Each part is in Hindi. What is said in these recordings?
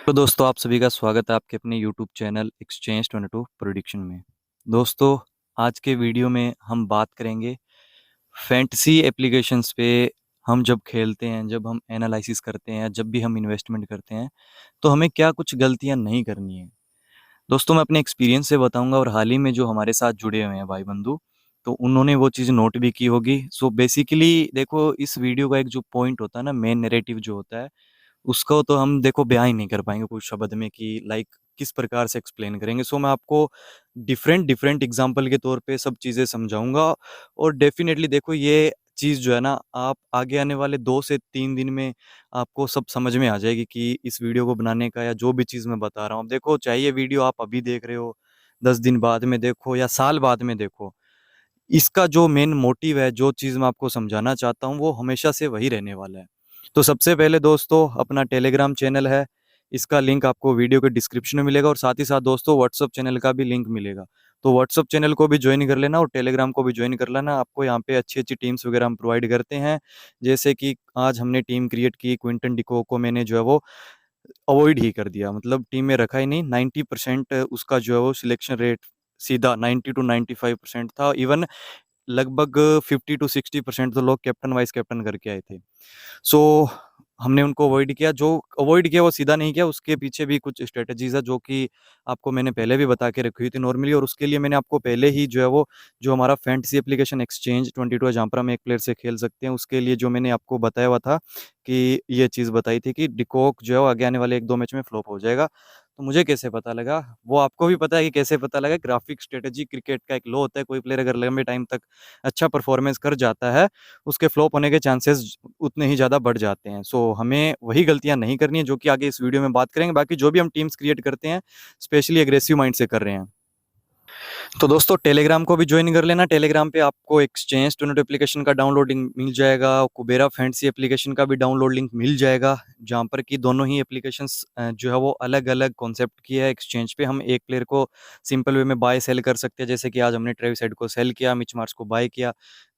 तो दोस्तों आप सभी का स्वागत है आपके अपने यूट्यूब चैनल एक्सचेंज 22 प्रोडिक्शन में। दोस्तों आज के वीडियो में हम बात करेंगे फैंटेसी एप्लीकेशंस पे। हम जब खेलते हैं, जब हम एनालिसिस करते हैं, जब भी हम इन्वेस्टमेंट करते हैं तो हमें क्या कुछ गलतियां नहीं करनी है। दोस्तों मैं अपने एक्सपीरियंस से बताऊंगा और हाल ही में जो हमारे साथ जुड़े हुए हैं भाई बंधु, तो उन्होंने वो चीज़ नोट भी की होगी। सो बेसिकली देखो, इस वीडियो का एक जो पॉइंट होता है ना, मेन नैरेटिव जो होता है, उसको तो हम देखो बयां ही नहीं कर पाएँगे कुछ शब्द में कि लाइक किस प्रकार से एक्सप्लेन करेंगे। सो मैं आपको डिफरेंट डिफरेंट एग्ज़ाम्पल के तौर पे सब चीज़ें समझाऊँगा और डेफ़िनेटली देखो ये चीज़ जो है ना, आप आगे आने वाले 2 से 3 दिन में आपको सब समझ में आ जाएगी कि इस वीडियो को बनाने का या जो भी चीज़ मैं बता रहा हूँ। अब देखो, चाहे ये वीडियो आप अभी देख रहे हो, 10 दिन बाद में देखो या साल बाद में देखो, इसका जो मेन मोटिव है, जो चीज़ मैं आपको समझाना चाहता हूँ, वो हमेशा से वही रहने वाला है। तो सबसे पहले दोस्तों अपना टेलीग्राम चैनल है, इसका लिंक आपको वीडियो के डिस्क्रिप्शन में मिलेगा और साथ ही साथ दोस्तों व्हाट्सएप चैनल का भी लिंक मिलेगा। तो व्हाट्सएप चैनल को भी जॉइन कर लेना और टेलीग्राम को भी जॉइन कर लेना। आपको यहाँ पे अच्छी-अच्छी टीम्स वगैरह हम प्रोवाइड करते हैं। जैसे कि आज हमने टीम क्रिएट की, क्विंटन डिकॉक को मैंने जो है वो अवॉइड ही कर दिया, मतलब टीम में रखा ही नहीं। 90% उसका जो है वो सिलेक्शन रेट सीधा 90 टू 95% था। इवन लगभग 50 टू 60% तो लोग कैप्टन वाइस कैप्टन करके आए थे। सो हमने उनको अवॉइड किया। जो अवॉइड किया वो सीधा नहीं किया, उसके पीछे भी कुछ स्ट्रेटजीज़ है जो कि आपको मैंने पहले भी बता के रखी हुई थी नॉर्मली, और उसके लिए मैंने आपको पहले ही जो है वो, जो हमारा फैंटेसी एप्लीकेशन एक्सचेंज 22 है जहाँ पर हम एक प्लेयर से खेल सकते हैं, उसके लिए जो मैंने आपको बताया हुआ था कि ये चीज़ बताई थी कि डिकॉक जो है वो आगे आने वाले 1-2 मैच में फ्लॉप हो जाएगा। तो मुझे कैसे पता लगा? वो आपको भी पता है कि कैसे पता लगा। ग्राफिक स्ट्रैटेजी क्रिकेट का एक लॉ होता है, कोई प्लेयर अगर लंबे टाइम तक अच्छा परफॉर्मेंस कर जाता है, उसके फ्लॉप होने के चांसेस उतने ही ज़्यादा बढ़ जाते हैं। सो हमें वही गलतियाँ नहीं करनी है जो कि आगे इस वीडियो में बात करेंगे। बाकी जो भी हम टीम्स क्रिएट करते हैं, स्पेशली एग्रेसिव माइंड से कर रहे हैं। तो दोस्तों टेलीग्राम को भी ज्वाइन कर लेना। टेलीग्राम पे आपको एक्सचेंज टू एप्लीकेशन का डाउनलोड लिंक मिल जाएगा, कुबेरा फैंटेसी एप्लीकेशन का भी डाउनलोड लिंक मिल जाएगा, जहाँ पर कि दोनों ही एप्लीकेशंस जो है वो अलग-अलग कॉन्सेप्ट की है। एक्सचेंज पे हम एक प्लेयर को सिंपल वे में बाय सेल कर सकते हैं, जैसे कि आज हमने ट्रेविस हेड को सेल किया, मिच मार्श को बाय किया।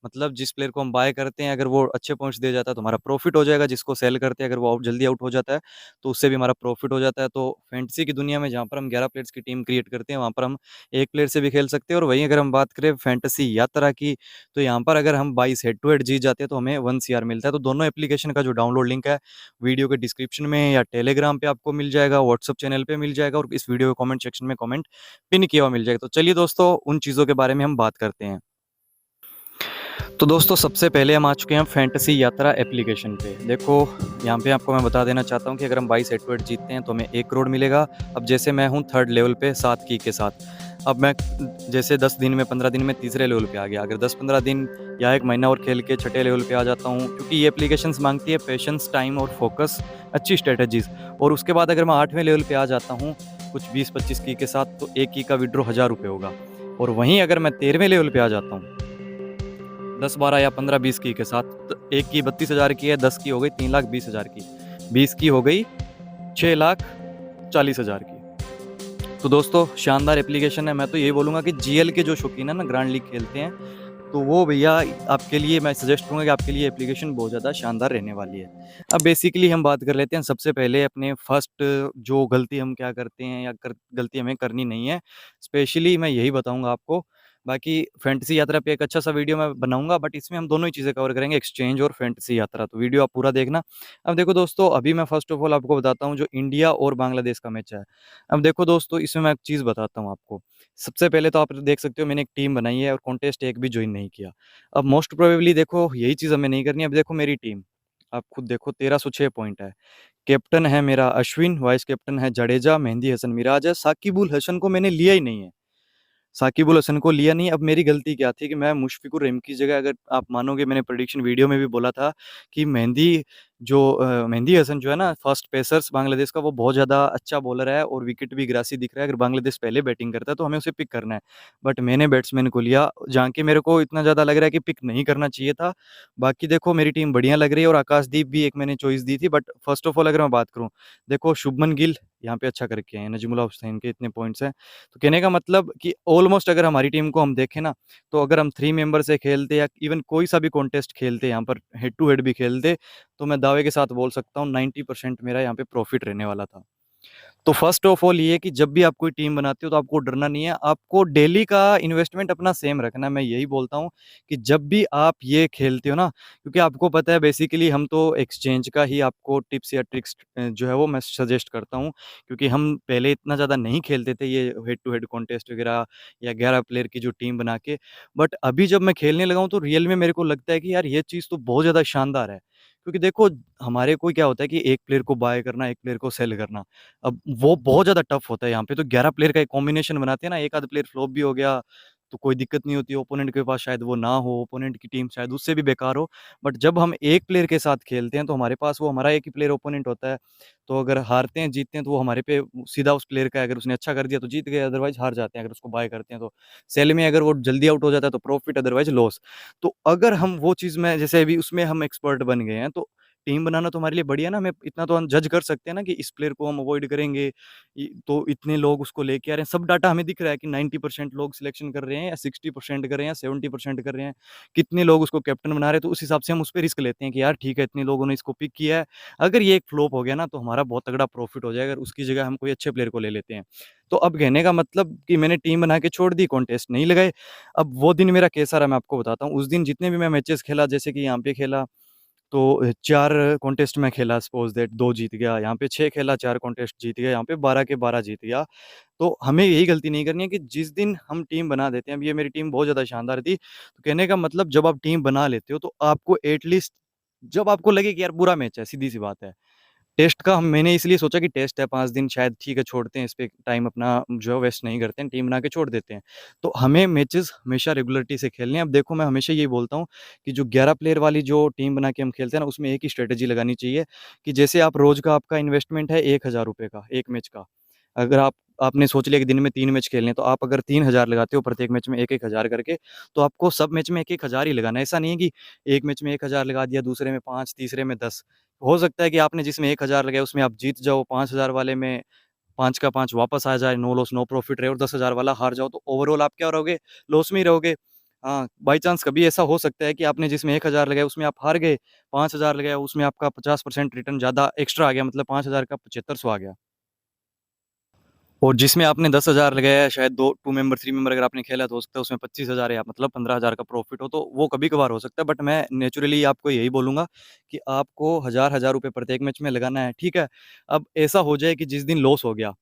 मतलब जिस प्लेयर को हम बाय करते हैं, अगर वो अच्छे पॉइंट्स दे जाता है तो हमारा प्रॉफिट हो जाएगा, जिसको सेल करते हैं अगर वो जल्दी आउट हो जाता है तो उससे भी हमारा प्रॉफिट हो जाता है। तो फैंटेसी की दुनिया में जहाँ पर हम 11 प्लेयर्स की टीम क्रिएट करते हैं, वहाँ पर हम एक प्लेयर से भी खेल सकते हैं। और वहीं अगर हम बात करें फैंटेसी यात्रा की, तो यहाँ पर अगर हम 22 हेड टू हेड जीत जाते हैं तो हमें 1 सीआर मिलता है। तो दोनों एप्लीकेशन का जो डाउनलोड लिंक है, वीडियो के डिस्क्रिप्शन में या टेलीग्राम पे आपको मिल जाएगा, व्हाट्सएप चैनल पे मिल जाएगा और इस वीडियो के कमेंट सेक्शन में कमेंट पिन किया हुआ मिल जाएगा। तो चलिए दोस्तों उन चीज़ों के बारे में हम बात करते हैं। तो दोस्तों सबसे पहले हम आ चुके हैं फैंटेसी यात्रा एप्लीकेशन पे। देखो यहाँ पे आपको मैं बता देना चाहता हूँ कि अगर हम 22 हेड टू हेड जीतते हैं तो हमें 1 करोड़ मिलेगा। अब जैसे मैं हूँ थर्ड लेवल पे 7 की के साथ। अब मैं जैसे 10 दिन में 15 दिन में तीसरे लेवल पे आ गया। अगर 10-15 दिन या 1 महीना और खेल के छठे लेवल पे आ जाता हूँ, क्योंकि ये एप्लीकेशंस मांगती है पेशेंस, टाइम और फोकस, अच्छी स्ट्रेटजीज़। और उसके बाद अगर मैं 8वें लेवल पे आ जाता हूँ कुछ 20-25 की के साथ, तो 1 की का विड्रॉ ₹1000 होगा। और वहीं अगर मैं 13वें लेवल पे आ जाता हूँ 10-12 या 15-20 की के साथ, तो एक की 32,000 की है, 10 की हो गई 3,20,000 की, 20 की हो गई 6,40,000 की। तो दोस्तों शानदार एप्लीकेशन है। मैं तो यही बोलूँगा कि जीएल के जो शौकीन है ना, ग्रैंड लीग खेलते हैं, तो वो भैया आपके लिए मैं सजेस्ट करूँगा कि आपके लिए एप्लीकेशन बहुत ज़्यादा शानदार रहने वाली है। अब बेसिकली हम बात कर लेते हैं सबसे पहले अपने फर्स्ट, जो गलती हम क्या करते हैं या गलती हमें करनी नहीं है, स्पेशली मैं यही बताऊँगा आपको। बाकी फैंटेसी यात्रा पे एक अच्छा सा वीडियो मैं बनाऊँगा, बट इसमें हम दोनों ही चीज़ें कवर करेंगे, एक्सचेंज और फैंटेसी यात्रा। तो वीडियो आप पूरा देखना। अब देखो दोस्तों, अभी मैं फर्स्ट ऑफ ऑल आपको बताता हूँ जो इंडिया और बांग्लादेश का मैच है। अब देखो दोस्तों, इसमें मैं एक चीज़ बताता हूँ आपको। सबसे पहले तो आप देख सकते हो मैंने एक टीम बनाई है और कॉन्टेस्ट एक भी जॉइन नहीं किया। अब मोस्ट प्रोबेबली देखो यही चीज़ हमें नहीं करनी है। अब देखो मेरी टीम, आप खुद देखो 1306 पॉइंट है। कैप्टन है मेरा अश्विन, वाइस कैप्टन है जडेजा, मेहंदी हसन मिराज है, साकिब अल हसन को मैंने लिया ही नहीं है। साकिब अल हसन को लिया नहीं। अब मेरी गलती क्या थी कि मैं मुशफिकुर रहीम की जगह, अगर आप मानोगे मैंने प्रेडिक्शन वीडियो में भी बोला था कि मेहंदी हसन जो है ना, फर्स्ट पेसर्स बांग्लादेश का, वो बहुत ज़्यादा अच्छा बॉलर है और विकेट भी ग्रासी दिख रहा है। अगर बांग्लादेश पहले बैटिंग करता है तो हमें उसे पिक करना है। बट मैंने बैट्समैन को लिया, जहाँ कि मेरे को इतना ज़्यादा लग रहा है कि पिक नहीं करना चाहिए था। बाकी देखो मेरी टीम बढ़िया लग रही है और आकाशदीप भी एक मैंने चॉइस दी थी। बट फर्स्ट ऑफ ऑल अगर मैं बात करूँ, देखो शुभमन गिल यहाँ पे अच्छा करके आए हैं, नजीमुल्लाह हुसैन के इतने पॉइंट्स हैं। तो कहने का मतलब कि ऑलमोस्ट अगर हमारी टीम को हम देखें ना, तो अगर हम 3 मेंबर से खेलते या इवन कोई सा भी कॉन्टेस्ट खेलते, यहाँ पर हेड टू हेड भी खेलते, तो मैं दावे के साथ बोल सकता हूँ 90% मेरा यहाँ पे प्रॉफिट रहने वाला था। तो फर्स्ट ऑफ ऑल ये कि जब भी आप कोई टीम बनाते हो तो आपको डरना नहीं है, आपको डेली का इन्वेस्टमेंट अपना सेम रखना है। मैं यही बोलता हूँ कि जब भी आप ये खेलते हो ना, क्योंकि आपको पता है बेसिकली हम तो एक्सचेंज का ही आपको टिप्स या ट्रिक्स जो है वो मैं सजेस्ट करता हूँ, क्योंकि हम पहले इतना ज़्यादा नहीं खेलते थे ये हेड टू हेड कॉन्टेस्ट वगैरह या 11 प्लेयर की जो टीम बना के। बट अभी जब मैं खेलने लगा हूँ तो रियल में मेरे को लगता है कि यार ये चीज़ तो बहुत ज़्यादा शानदार है। क्योंकि देखो हमारे को क्या होता है कि एक प्लेयर को बाय करना, एक प्लेयर को सेल करना। अब वो बहुत ज़्यादा टफ होता है यहाँ पे, तो 11 प्लेयर का एक कॉम्बिनेशन बनाते हैं ना, एक आध प्लेयर फ्लॉप भी हो गया, तो कोई दिक्कत नहीं होती, ओपोनेंट के पास शायद वो ना हो, ओपोनेंट की टीम शायद उससे भी बेकार हो। बट जब हम एक प्लेयर के साथ खेलते हैं, तो हमारे पास वो हमारा एक ही प्लेयर ओपोनेंट होता है, तो अगर हारते हैं, जीतते हैं, तो वो हमारे पे सीधा उस प्लेयर का है, अगर उसने अच्छा कर दिया तो जीत गए, अदरवाइज़ हार जाते हैं, अगर उसको बाय करते हैं तो। सेल में अगर वो जल्दी आउट हो जाता है तो प्रॉफिट, अदरवाइज़ लॉस। तो अगर हम वो चीज़ में जैसे अभी उसमें हम एक्सपर्ट बन गए हैं, तो टीम बनाना तो हमारे लिए बढ़िया ना, हमें इतना तो हम जज कर सकते हैं ना कि इस प्लेयर को हम अवॉइड करेंगे, तो इतने लोग उसको लेके आ रहे हैं, सब डाटा हमें दिख रहा है कि 90% लोग सिलेक्शन कर रहे हैं या 60% कर रहे हैं या 70% कर रहे हैं, कितने लोग उसको कैप्टन बना रहे हैं, तो उस हिसाब से हम उस पे रिस्क लेते हैं कि यार ठीक है, इतने लोगों ने इसको पिक किया है, अगर ये एक फ्लॉप हो गया ना तो हमारा बहुत तगड़ा प्रॉफिट हो जाएगा, अगर उसकी जगह हम कोई अच्छे प्लेयर को ले लेते हैं। तो अब कहने का मतलब कि मैंने टीम बना के छोड़ दी, कॉन्टेस्ट नहीं लगाए। अब वो दिन मेरा कैसा रहा मैं आपको बताता हूँ। उस दिन जितने भी मैं मैचेस खेला, जैसे कि यहाँ पे खेला तो 4 कॉन्टेस्ट में खेला, सपोज़ दैट 2 जीत गया, यहाँ पे 6 खेला, 4 कॉन्टेस्ट जीत गया, यहाँ पे 12 के 12 जीत गया। तो हमें यही गलती नहीं करनी है कि जिस दिन हम टीम बना देते हैं, अब ये मेरी टीम बहुत ज़्यादा शानदार थी, तो कहने का मतलब जब आप टीम बना लेते हो तो आपको एट लीस्ट जब आपको लगे कि यार बुरा मैच है, सीधी-सी बात है। टेस्ट का हम मैंने इसलिए सोचा कि टेस्ट है 5 दिन, शायद ठीक है छोड़ते हैं, इस पे टाइम अपना जो है वेस्ट नहीं करते हैं, टीम बना के छोड़ देते हैं। तो हमें मैचेज़ हमेशा रेगुलरिटी से खेलने हैं। अब देखो मैं हमेशा यही बोलता हूँ कि जो 11 प्लेयर वाली जो टीम बना के हम खेलते हैं ना, उसमें एक ही स्ट्रैटेजी लगानी चाहिए कि जैसे आप रोज़ का आपका इन्वेस्टमेंट है ₹1000 का, 1 मैच का। अगर आपने सोच लिया कि दिन में 3 मैच खेलने हैं, तो आप अगर 3000 लगाते हो प्रत्येक मैच में 1-1 हज़ार करके, तो आपको सब मैच में 1-1 हज़ार ही लगाना है। ऐसा नहीं है कि एक मैच में 1 हज़ार लगा दिया, दूसरे में 5, तीसरे में 10। हो सकता है कि आपने जिसमें 1 हज़ार लगाया उसमें आप जीत जाओ, 5,000 वाले में 5 का 5 वापस आ जाए, नो लॉस नो प्रॉफिट रहे और 10,000 वाला हार जाओ, तो ओवरऑल आप क्या रहोगे? लॉस में ही रहोगे। हाँ, बाय चांस कभी ऐसा हो सकता है कि आपने जिसमें 1 हज़ार लगाया उसमें आप हार गए, 5,000 लगाया उसमें आपका 50% रिटर्न ज़्यादा एक्स्ट्रा आ गया, मतलब 5,000 का 7500 आ गया। और जिसमें आपने 10,000 लगाया है, शायद 2 मेंबर, 3 मेंबर अगर आपने खेला तो हो सकता है उसमें 25,000 या मतलब 15,000 का प्रॉफ़िट हो, तो वो कभी-कभार हो सकता है। बट मैं नेचुरली आपको यही बोलूँगा कि आपको हज़ार-हज़ार रुपए प्रत्येक मैच में लगाना है, ठीक है? अब ऐसा हो जाए कि जिस दिन लॉस हो गया,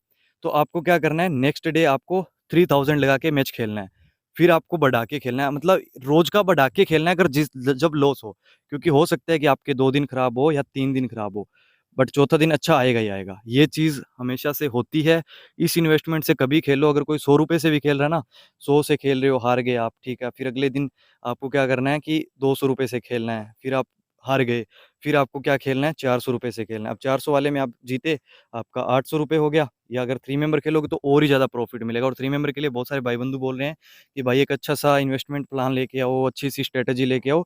तो आपको क्या करना है, नेक्स्ट डे आपको 3000 लगा के मैच खेलना है। फिर आपको बढ़ा के खेलना है, मतलब रोज़ का बढ़ा के खेलना है, अगर जब लॉस हो। क्योंकि हो सकता है कि आपके 2 दिन खराब हो या 3 दिन खराब हो, बट चौथा दिन अच्छा आएगा ही आएगा। ये चीज़ हमेशा से होती है। इस इन्वेस्टमेंट से कभी खेलो, अगर कोई ₹100 से भी खेल रहा है ना, 100 से खेल रहे हो, हार गए आप, ठीक है, फिर अगले दिन आपको क्या करना है कि ₹200 से खेलना है, फिर आप हार गए, फिर आपको क्या खेलना है, ₹400 से खेलना है। अब 400 वाले में आप जीते, आपका ₹800 हो गया, या अगर 3 मेंबर खेलोगे तो और ही ज़्यादा प्रॉफ़िट मिलेगा। और 3 मेंबर के लिए बहुत सारे भाई-बंधु बोल रहे हैं कि भाई एक अच्छा-सा इन्वेस्टमेंट प्लान लेके आओ, अच्छी-सी स्ट्रैटेजी लेके आओ,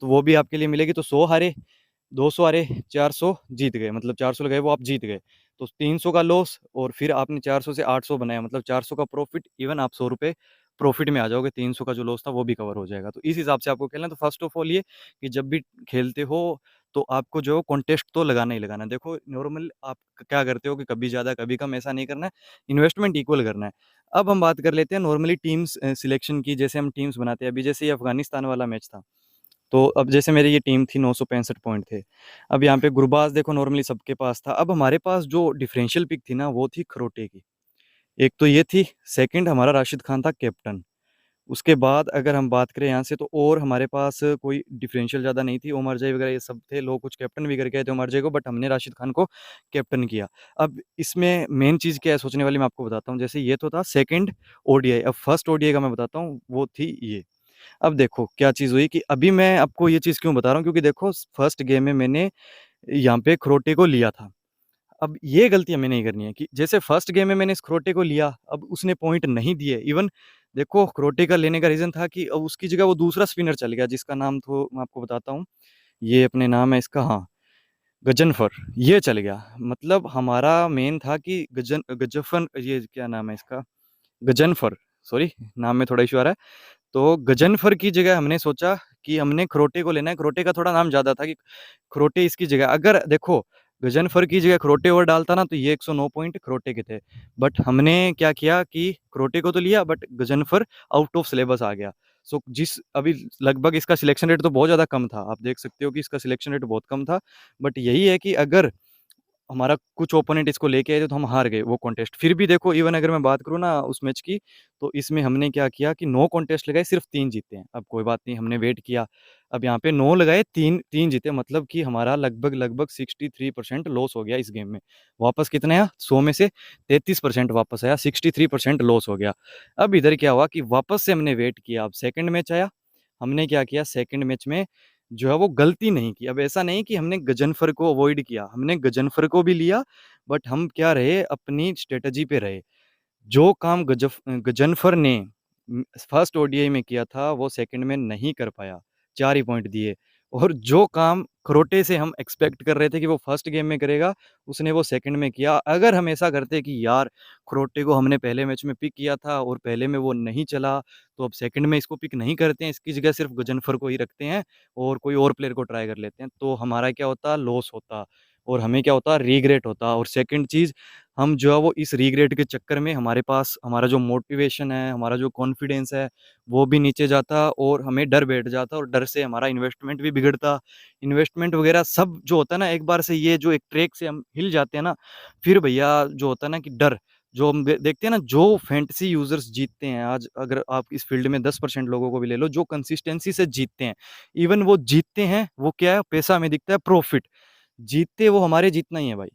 तो वो भी आपके लिए मिलेगी। तो 100 हारे, 200 हारे, 400 जीत गए, मतलब 400 लगाए वो आप जीत गए। तो 300 का लॉस और फिर आपने 400 से 800 बनाया, मतलब 400 का प्रॉफ़िट, इवन आप ₹100 प्रॉफ़िट में आ जाओगे, 300 का जो लॉस था वो भी कवर हो जाएगा। तो इस हिसाब से आपको खेलना है। तो फर्स्ट ऑफ ऑल ये कि जब भी खेलते हो तो आपको जो है कॉन्टेस्ट तो लगाना ही लगाना है। देखो नॉर्मल आप क्या करते हो कि कभी ज़्यादा कभी कम, ऐसा नहीं करना है, इन्वेस्टमेंट इक्वल करना है। अब हम बात कर लेते हैं नॉर्मली टीम्स सिलेक्शन की, जैसे हम टीम्स बनाते हैं। अभी जैसे ये अफ़गानिस्तान वाला मैच था, तो अब जैसे मेरी ये टीम थी, 965 पॉइंट थे। अब यहाँ पे गुरबाज़ देखो नॉर्मली सबके पास था। अब हमारे पास जो डिफरेंशियल पिक थी ना, वो थी खरोटे की। एक तो ये थी, सेकंड हमारा राशिद खान था कैप्टन। उसके बाद अगर हम बात करें यहाँ से, तो और हमारे पास कोई डिफरेंशियल ज़्यादा नहीं थी। ओमर जय वगैरह ये सब थे, लोग कुछ कैप्टन भी करके आए थे ओमर जय को, बट हमने राशिद खान को कैप्टन किया। अब इसमें मेन चीज़ क्या है सोचने वाली, मैं आपको बताता हूँ। जैसे ये तो था सेकंड ओडीआई, अब फर्स्ट ओडीआई का मैं बताता हूँ, वो थी ये। अब देखो क्या चीज़ हुई कि अभी मैं आपको ये चीज़ क्यों बता रहा हूँ, क्योंकि देखो फर्स्ट गेम में मैंने यहाँ पे खरोटे को लिया था। अब ये गलती हमें नहीं करनी है कि जैसे फर्स्ट गेम में मैंने इस खरोटे को लिया, अब उसने पॉइंट नहीं दिए। इवन देखो खरोटे का लेने का रीज़न था कि उसकी जगह वो दूसरा स्पिनर चल गया, जिसका नाम तो मैं आपको बताता हूँ। ये अपने नाम है इसका, हाँ, गजनफर, ये चल गया। मतलब हमारा मेन था कि गजफन, ये क्या नाम है इसका? गजनफर, सॉरी नाम में थोड़ा इश्यू आ रहा है। तो गजनफर की जगह हमने सोचा कि हमने खरोटे को लेना है। खरोटे का थोड़ा नाम ज़्यादा था कि खरोटे इसकी जगह, अगर देखो गजनफर की जगह खरोटे और डालता ना तो ये 109 पॉइंट खरोटे के थे। बट हमने क्या किया कि खरोटे को तो लिया but Ghazanfar out of syllabus आ गया। सो जिस अभी लगभग इसका सिलेक्शन रेट तो बहुत ज़्यादा कम था। आप देख सकते हो कि इसका सिलेक्शन रेट बहुत कम था। बट यही है कि अगर हमारा कुछ ओपोनेंट इसको लेके आए थे तो हम हार गए वो कॉन्टेस्ट। फिर भी देखो इवन अगर मैं बात करूँ ना उस मैच की, तो इसमें हमने क्या किया कि 9 कॉन्टेस्ट लगाए, सिर्फ 3 जीते हैं। अब कोई बात नहीं, हमने वेट किया। अब यहाँ पे 9 लगाए, 3 जीते, मतलब कि हमारा लगभग 63% लॉस हो गया इस गेम में। वापस कितना आया? 100 में से 33% वापस आया, 63% लॉस हो गया। अब इधर क्या हुआ कि वापस से हमने वेट किया। अब सेकंड मैच आया, हमने क्या किया सेकंड मैच में जो है वो गलती नहीं की। अब ऐसा नहीं कि हमने गजनफर को अवॉइड किया, हमने गजनफर को भी लिया, बट हम क्या रहे, अपनी स्ट्रेटजी पे रहे। जो काम गजनफर ने फर्स्ट ओडीआई में किया था वो सेकंड में नहीं कर पाया, 4 ही पॉइंट दिए। और जो काम खरोटे से हम एक्सपेक्ट कर रहे थे कि वो फर्स्ट गेम में करेगा, उसने वो सेकंड में किया। अगर हम ऐसा करते कि यार खरोटे को हमने पहले मैच में पिक किया था और पहले में वो नहीं चला, तो अब सेकंड में इसको पिक नहीं करते हैं, इसकी जगह सिर्फ गजनफर को ही रखते हैं और कोई और प्लेयर को ट्राई कर लेते हैं, तो हमारा क्या होता, लॉस होता और हमें क्या होता, रीग्रेट होता। और सेकंड चीज़, हम जो है वो इस रीग्रेट के चक्कर में हमारे पास हमारा जो मोटिवेशन है, हमारा जो कॉन्फिडेंस है, वो भी नीचे जाता और हमें डर बैठ जाता और डर से हमारा इन्वेस्टमेंट भी बिगड़ता। इन्वेस्टमेंट वगैरह सब जो होता है ना, एक बार से ये जो एक ट्रैक से हम हिल जाते हैं ना, फिर भैया जो होता है ना कि डर, जो हम देखते हैं ना, जो फैंटेसी यूज़र्स जीतते हैं आज, अगर आप इस फील्ड में 10% लोगों को भी ले लो, जो कंसिस्टेंसी से जीतते हैं, इवन वो जीतते हैं, वो क्या है, पैसा हमें दिखता है प्रॉफ़िट। जीतते वो हमारे जितना ही है भाई।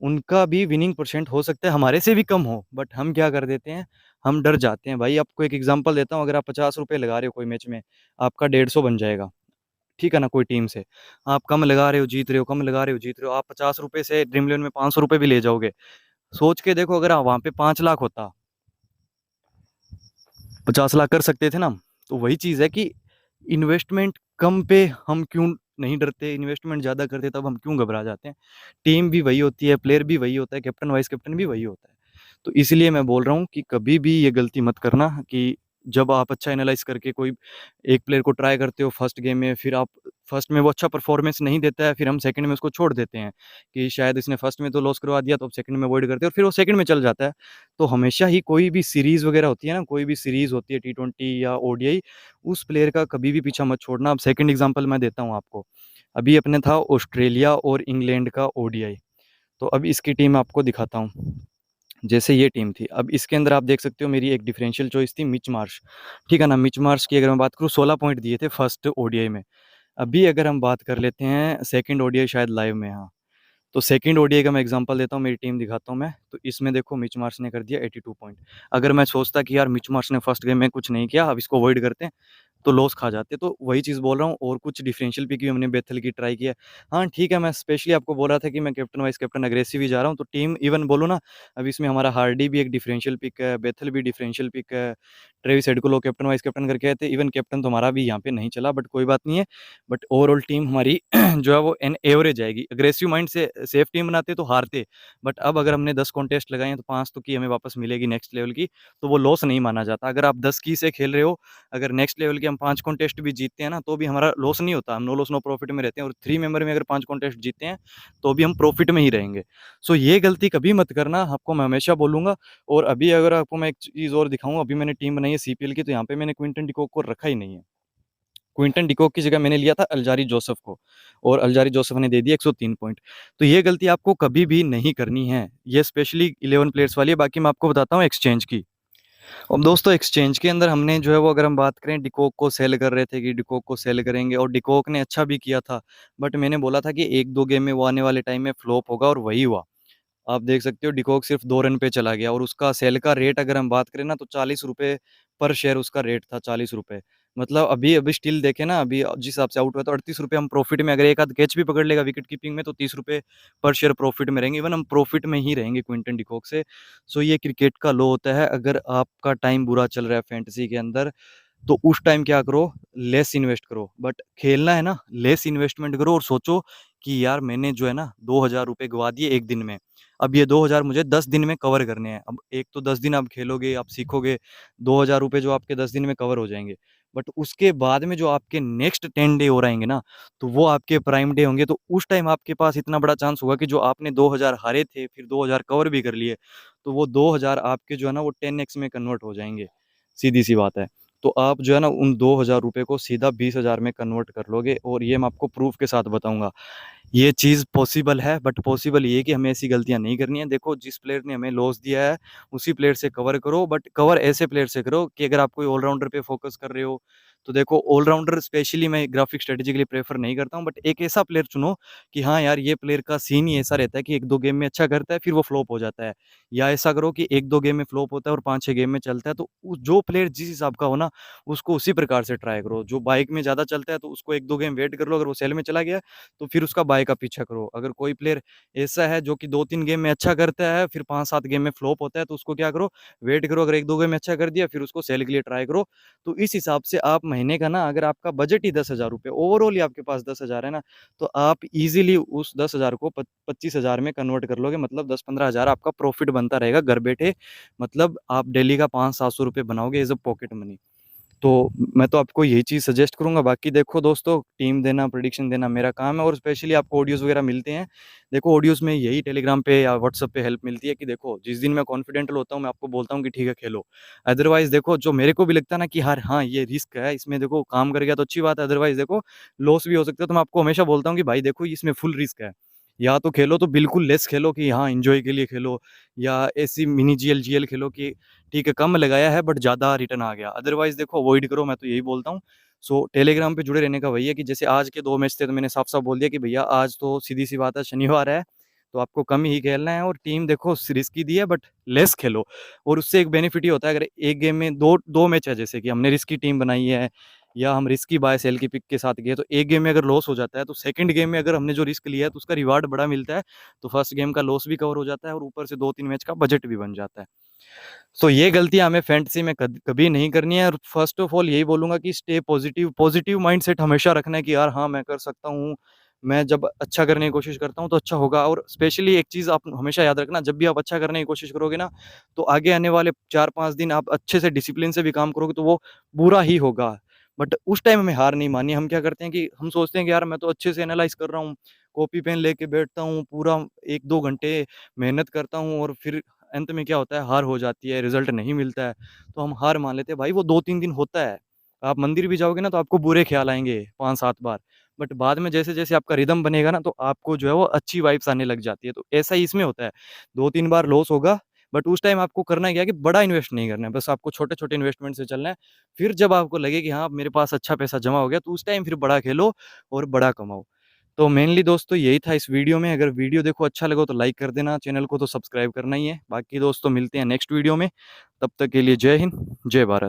उनका भी विनिंग परसेंट हो सकता है हमारे से भी कम हो, बट हम क्या कर देते हैं, हम डर जाते हैं। भाई आपको एक एग्ज़ाम्पल देता हूँ, अगर आप ₹50 लगा रहे हो कोई मैच में, आपका 150 बन जाएगा, ठीक है ना? कोई टीम से। आप कम लगा रहे हो, जीत रहे हो, कम लगा रहे हो, जीत रहे हो, आप ₹50 से ड्रीम इलेवन में ₹500 भी ले जाओगे। सोच के देखो, अगर वहाँ पे 5 लाख होता, 50 लाख कर सकते थे ना हम। तो वही चीज़ है कि इन्वेस्टमेंट कम पे हम क्यों नहीं डरते, इन्वेस्टमेंट ज़्यादा करते तब हम क्यों घबरा जाते हैं। टीम भी वही होती है, प्लेयर भी वही होता है, कैप्टन वाइस कैप्टन भी वही होता है। तो इसलिए मैं बोल रहा हूँ कि कभी भी ये गलती मत करना कि जब आप अच्छा एनालाइज़ करके कोई एक प्लेयर को ट्राई करते हो फर्स्ट गेम में, फिर आप फर्स्ट में वो अच्छा परफॉर्मेंस नहीं देता है, फिर हम सेकंड में उसको छोड़ देते हैं कि शायद इसने फर्स्ट में तो लॉस करवा दिया, तो अब सेकंड में अवॉइड करते हैं और फिर वो सेकंड में चल जाता है। तो हमेशा ही कोई भी सीरीज़ वगैरह होती है ना, कोई भी सीरीज़ होती है टी20 या ओडीआई, उस प्लेयर का कभी भी पीछा मत छोड़ना। अब सेकंड एग्ज़ाम्पल मैं देता हूँ आपको। अभी अपने था ऑस्ट्रेलिया और इंग्लैंड का ओडीआई, तो अब इसकी टीम आपको दिखाता हूँ। जैसे ये टीम थी, अब इसके अंदर आप देख सकते हो मेरी एक डिफरेंशियल चॉइस थी मिच मार्श, ठीक है ना? मिच मार्श की अगर मैं बात करूँ, 16 पॉइंट दिए थे फर्स्ट ओडीआई में। अभी अगर हम बात कर लेते हैं सेकंड ओडीआई, शायद लाइव में, हाँ। तो सेकंड ओडीआई का मैं एग्जांपल देता हूँ, मेरी टीम दिखाता हूँ मैं, तो इसमें देखो मिच मार्श ने कर दिया 82 पॉइंट। अगर मैं सोचता कि यार मिच मार्श ने फर्स्ट गेम में कुछ नहीं किया, अब इसको अवॉइड करते हैं, तो लॉस खा जाते। तो वही चीज़ बोल रहा हूँ, और कुछ डिफरेंशियल पिक भी हमने बेथल की ट्राई किया। हाँ, ठीक है, मैं स्पेशली आपको बोल रहा था कि मैं कैप्टन वाइस कैप्टन अग्रेसिव ही जा रहा हूँ, तो टीम इवन बोलूँ ना, अब इसमें हमारा हार्डी भी एक डिफरेंशियल पिक है, बेथल भी डिफरेंशियल पिक है, ट्रेविस हेड को लोग कैप्टन वाइस कैप्टन करके आए थे, इवन कैप्टन तो हमारा भी यहाँ पे नहीं चला, बट कोई बात नहीं है। बट ओवरऑल टीम हमारी जो है वो एन एवरेज आएगी। अग्रेसिव माइंड से सेफ टीम बनाते तो हारते, बट अब अगर हमने 10 कॉन्टेस्ट लगाए हैं तो 5 तो की हमें वापस मिलेगी नेक्स्ट लेवल की, तो वो लॉस नहीं माना जाता। अगर आप 10 की से खेल रहे हो, अगर नेक्स्ट लेवल के हम 5 कॉन्टेस्ट भी जीतते हैं ना, तो भी हमारा लॉस नहीं होता, हम नो लॉस नो प्रॉफिट में रहते हैं। और 3 मेंबर में अगर 5 कॉन्टेस्ट जीतते हैं, तो भी हम प्रॉफिट में ही रहेंगे। सो ये गलती कभी मत करना, आपको मैं हमेशा बोलूँगा। और अभी अगर आपको मैं एक चीज़ और दिखाऊँ, अभी मैंने टीम बनाई है सीपीएल की, तो यहाँ पे मैंने क्विंटन डिकॉक को रखा ही नहीं है। क्विंटन डिकॉक की जगह मैंने लिया था अल्जारी जोसेफ को, और अल्जारी जोसेफ ने दे दिया 103 पॉइंट। तो ये गलती आपको कभी भी नहीं करनी है। ये स्पेशली 11 प्लेयर्स वाली है, बाकी मैं आपको बताता हूँ एक्सचेंज की। अब दोस्तों एक्सचेंज के अंदर हमने जो है वो, अगर हम बात करें, डिकॉक को सेल कर रहे थे कि डिकॉक को सेल करेंगे, और डिकॉक ने अच्छा भी किया था। बट मैंने बोला था कि 1-2 गेम में वो आने वाले टाइम में फ्लॉप होगा, और वही हुआ। आप देख सकते हो डिकॉक सिर्फ 2 रन पे चला गया, और उसका सेल का रेट अगर हम बात करें ना, तो ₹40 पर शेयर उसका रेट था, ₹40। मतलब अभी अभी स्टिल देखें ना, अभी जिस हिसाब से आउट हुआ तो ₹38 हम प्रॉफिट में, अगर एक आध कैच भी पकड़ लेगा विकेट कीपिंग में, तो ₹30 पर शेयर प्रॉफिट में रहेंगे। इवन हम प्रॉफिट में ही रहेंगे क्विंटन डिकॉक से। सो ये क्रिकेट का लॉ होता है, अगर आपका टाइम बुरा चल रहा है फैंटेसी के अंदर, तो उस टाइम क्या करो, लेस इन्वेस्ट करो। बट खेलना है ना, लेस इन्वेस्टमेंट करो, और सोचो कि यार मैंने जो है ना ₹2000 गवा दिए 1 दिन में। अब ये 2000 मुझे 10 दिन में कवर करने हैं। अब एक तो 10 दिन आप खेलोगे, आप सीखोगे, ₹2000 जो आपके 10 दिन में कवर हो जाएँगे। बट उसके बाद में जो आपके नेक्स्ट 10 डे और आएँगे ना, तो वो आपके प्राइम डे होंगे, तो उस टाइम आपके पास इतना बड़ा चांस होगा कि जो आपने 2000 हारे थे, फिर 2000 कवर भी कर लिए, तो वो 2000 आपके जो है ना वो 10x में कन्वर्ट हो जाएँगे, सीधी-सी बात है। तो आप जो है ना उन 2000 रुपए को सीधा 20,000 में कन्वर्ट कर लोगे, और ये मैं आपको प्रूफ़ के साथ बताऊँगा। ये चीज़ पॉसिबल है, बट पॉसिबल ये है कि हमें ऐसी गलतियाँ नहीं करनी है। देखो, जिस प्लेयर ने हमें लॉस दिया है, उसी प्लेयर से कवर करो, बट कवर ऐसे प्लेयर से करो कि अगर आप कोई ऑलराउंडर पे फ़ोकस कर रहे हो, तो देखो ऑलराउंडर स्पेशली मैं ग्राफिक स्ट्रैटेजी के लिए प्रेफ़र नहीं करता हूँ, बट एक ऐसा प्लेयर चुनो कि हाँ यार, ये प्लेयर का सीन ही ऐसा रहता है कि 1-2 गेम में अच्छा करता है, फिर वो फ्लॉप हो जाता है। या ऐसा करो कि 1-2 गेम में फ्लॉप होता है और 5-6 गेम में चलता है, तो जो प्लेयर जिस हिसाब का हो ना, उसको उसी प्रकार से ट्राई करो। जो बाइक में ज़्यादा चलता है, तो उसको 1-2 गेम वेट कर लो, अगर वो सेल में चला गया, तो फिर उसका बाय का पीछा करो। अगर कोई प्लेयर ऐसा है जो कि 2-3 गेम में अच्छा करता है, फिर 5-7 गेम में फ्लॉप होता है, तो उसको क्या करो, वेट करो, अगर 1-2 गेम में अच्छा कर दिया, फिर उसको सेल के लिए ट्राई करो। तो इस हिसाब से आप महीने का ना, अगर आपका बजट ही 10,000 रुपए ओवरऑल ही आपके पास 10,000 है ना, तो आप ईज़िली उस 10,000 को 25,000 में कन्वर्ट कर लोगे, मतलब 10-15,000 आपका प्रॉफिट बनता रहेगा घर बैठे। मतलब आप डेली का 500-700 रुपए बनाओगे एज़ अ पॉकेट मनी। तो मैं तो आपको यही चीज़ सजेस्ट करूँगा। बाकी देखो दोस्तों, टीम देना, प्रेडिक्शन देना मेरा काम है, और स्पेशली आपको ऑडियोज़ वगैरह मिलते हैं। देखो, ऑडियोज़ में यही टेलीग्राम पे या व्हाट्सएप पे हेल्प मिलती है कि देखो, जिस दिन मैं कॉन्फिडेंटल होता हूँ, मैं आपको बोलता हूँ कि ठीक है, खेलो। अदरवाइज़ देखो, जो मेरे को भी लगता है ना कि यार हाँ, ये रिस्क है, इसमें देखो काम कर गया तो अच्छी बात है, अदरवाइज़ देखो लॉस भी हो सकता है। तो मैं आपको हमेशा बोलता हूँ कि भाई देखो, इसमें फुल रिस्क है। या तो खेलो तो बिल्कुल लेस खेलो कि हाँ, एन्जॉय के लिए खेलो, या ऐसी मिनी जीएल, जीएल खेलो कि ठीक है, कम लगाया है बट ज़्यादा रिटर्न आ गया। अदरवाइज़ देखो अवॉइड करो, मैं तो यही बोलता हूँ। सो टेलीग्राम पे जुड़े रहने का वही है कि जैसे आज के 2 मैच थे, तो मैंने साफ-साफ बोल दिया कि भैया आज तो सीधी-सी बात है, शनिवार है, तो आपको कम ही खेलना है, और टीम देखो रिस्की दी है बट लेस खेलो। और उससे एक बेनिफिट ये होता है, अगर एक गेम में 2 मैच है, जैसे कि हमने रिस्की टीम बनाई है या हम रिस्की बाय सेल की पिक के साथ गए, तो एक गेम में अगर लॉस हो जाता है, तो सेकंड गेम में अगर हमने जो रिस्क लिया है, तो उसका रिवार्ड बड़ा मिलता है। तो फर्स्ट गेम का लॉस भी कवर हो जाता है, और ऊपर से 2-3 मैच का बजट भी बन जाता है। सो ये गलतियाँ हमें फैंटेसी में कभी नहीं करनी है, और फर्स्ट ऑफ ऑल यही बोलूँगा कि स्टे पॉजिटिव, पॉजिटिव माइंडसेट हमेशा रखना है कि यार हाँ, मैं कर सकता हूँ। मैं जब अच्छा करने की कोशिश करता हूँ, तो अच्छा होगा। और स्पेशली एक चीज़ आप हमेशा याद रखना, जब भी आप अच्छा करने की कोशिश करोगे ना, तो आगे आने वाले 4-5 दिन आप अच्छे से डिसिप्लिन से भी काम करोगे, तो वो बुरा ही होगा। बट उस टाइम हमें हार नहीं माननी है। हम क्या करते हैं कि हम सोचते हैं कि यार मैं तो अच्छे से एनालाइज़ कर रहा हूँ, कॉपी पेन लेके बैठता हूँ, पूरा 1-2 घंटे मेहनत करता हूँ, और फिर अंत में क्या होता है, हार हो जाती है, रिज़ल्ट नहीं मिलता है, तो हम हार मान लेते हैं। भाई वो 2-3 दिन होता है। आप मंदिर भी जाओगे ना, तो आपको बुरे ख़्याल आएँगे 5-7 बार, बट बाद में जैसे-जैसे आपका रिदम बनेगा ना, तो आपको जो है वो अच्छी वाइब्स आने लग जाती है। तो ऐसा ही इसमें होता है, 2-3 बार लॉस होगा, बट उस टाइम आपको करना क्या है कि बड़ा इन्वेस्ट नहीं करना है, बस आपको छोटे-छोटे इन्वेस्टमेंट से चलना है। फिर जब आपको लगे कि हाँ, मेरे पास अच्छा पैसा जमा हो गया, तो उस टाइम फिर बड़ा खेलो और बड़ा कमाओ। तो मेनली दोस्तों यही था इस वीडियो में। अगर वीडियो देखो अच्छा लगा तो लाइक कर देना, चैनल को तो सब्सक्राइब करना ही है। बाकी दोस्तों मिलते हैं नेक्स्ट वीडियो में, तब तक के लिए जय हिंद, जय भारत।